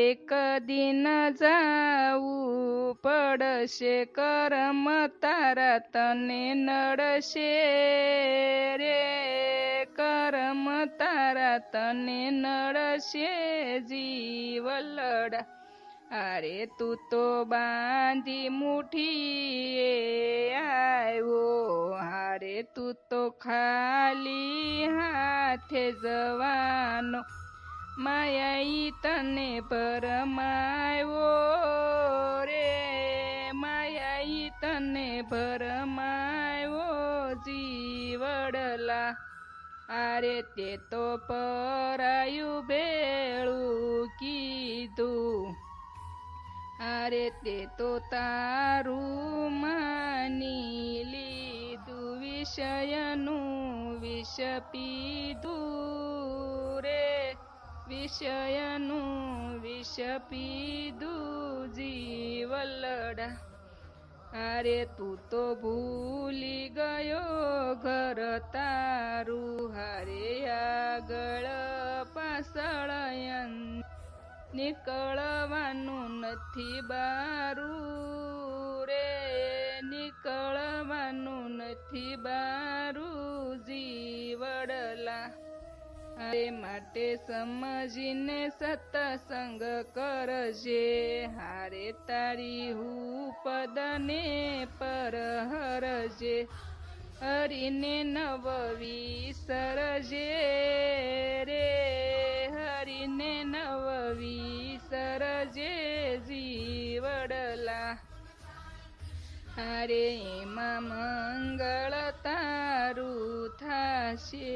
એક દિન જાવું પડશે, કરમ તારા તને નડશે રે, કરમ તારા તને નડશે જીવલડા. અરે તું તો બાંધી મુઠીએ આવ્યો, હારે તું તો ખાલી હાથે જવાનો, માયા તને ભરમાયો રે, માયા તને ભરમાયો જીવડલા. અરે તે તો પરાયું ભેળું કીધું, અરે તે તો તારું માની લીધું, વિષયનું વિષ પીધું રે, વિષયનું વિષ પીધું જીવલડા. અરે તું તો ભૂલી ગયો ઘર તારું, હારે આગળ પાછળ નીકળવાનું નથી બારું રે, નીકળવાનું નથી બારું જીવડલા. અરે માટે સમજીને સત્સંગ કરજે, હારે તારી હુપદને પર હરજે, હરીને નવ વિસરજે રે, હરીને નવ વિસરજે જીવડલા. અરે એમાં મંગળ તારું થાશે,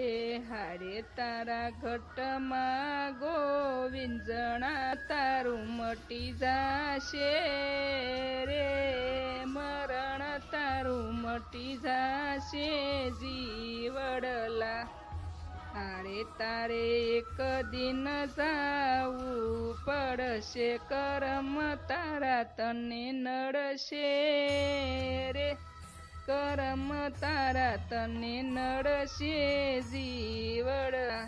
હારે તારા ઘટમાં ગોવિંદ જણા તારું મટી જાશે રે, મરણ તારું મટી જાશે જીવડલા. હારે તારે એક દિન જાવું પડશે, કરમ તારા તને નડશે રે, કરમ તારા તને નડશે જીવડા.